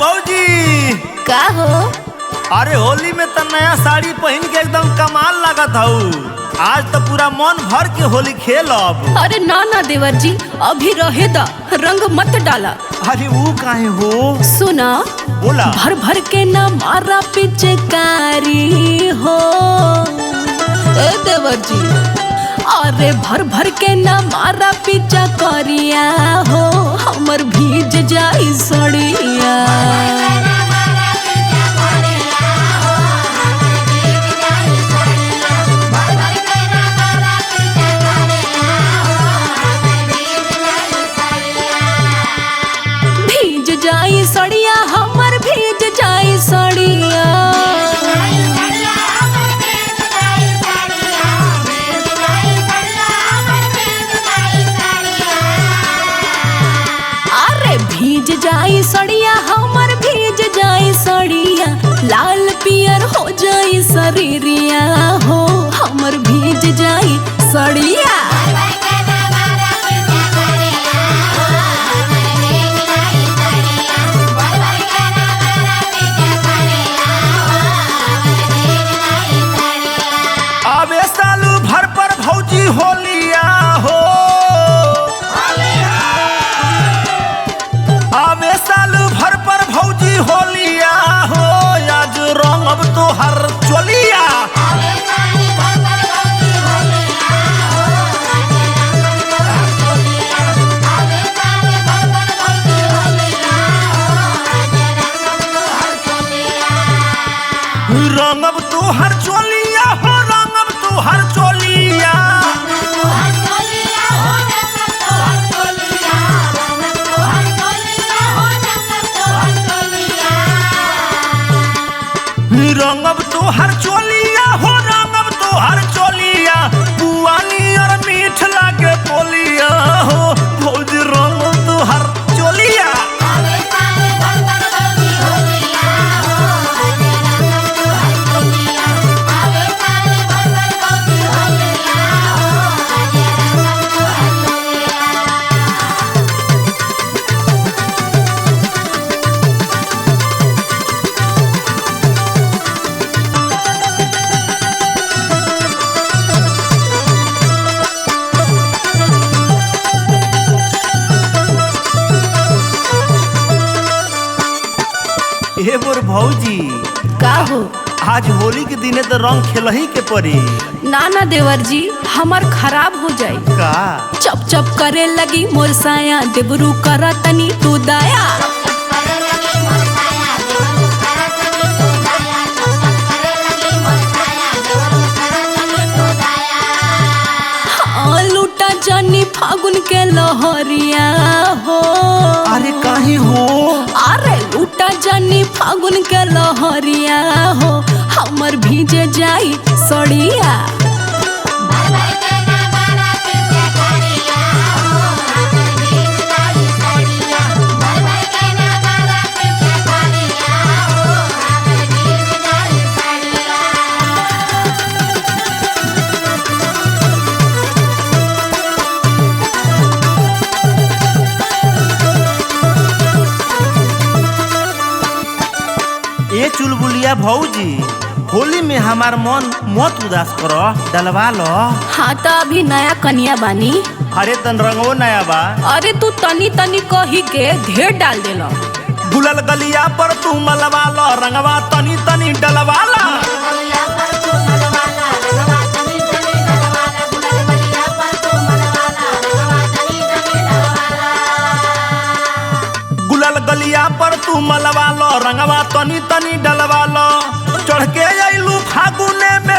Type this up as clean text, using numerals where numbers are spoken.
भौजी का हो? अरे होली में तो नया साड़ी पहन के एकदम कमाल लागत हूँ। आज तो पूरा मन भर के होली खेलब। अरे ना ना देवर जी, अभी रहे दा, रंग मत डाला। अरे वो काहे हो? सुना, बोला। भर भर के ना मारा पिचकारी हो ए देवर जी। अरे भर भर के ना मारा पिचकारिया हो, हमर भीज जाई सड़िया। भीज जाई सड़िया, हमर भीज जाई सड़िया। अरे भीज जाई सड़िया, हमर भीज जाई सड़िया। लाल पियर हो जाई शरीरिया हो, हमर भीज जाई सड़िया। अबे सालू भर पर भौजी होलिया हो। अबे सालू भर पर भौजी होलिया हो, आज रंग अब तो हर चोलिया। रंग अब तो हर चोलिया हो, रंग अब तो हर चोलिया। रंग अब तो हर चोलिया हो, रंग अब तो हर चोलिया। पुआनी और मीठ लागे बोलिया हो, भौजी रंग अब तो हर चोलिया। हे मोर भौजी, का हो? आज होली के दिने तो रंग खेलही के पड़ी। ना ना देवर जी, हमार खराब हो जाई। का चप चप करे लगी मोर साया, देवरू करा तनी तू दया। हाँ, लूटा जानी फागुन के लहरिया हो। अरे काहे हो? अरे लूटा जानी फागुन के लहरिया हो, हमर भीजे जाई सड़िया। ए चुलबुलिया भौजी, होली में हमार मन मत उदास करो, डलवा लो। हाँ तो अभी नया कनिया बानी। अरे तन रंगो नया बा। अरे तू तनी तनी कही के ढेर डाल देला। गुलल गलिया पर तू मलवा लो, रंगवा तनी तनी डलवा लो। गुलल गलिया पर तू मलवा लो, रंगवा तनी तनी डलवा लो। चढ़ के अइलू फागुने में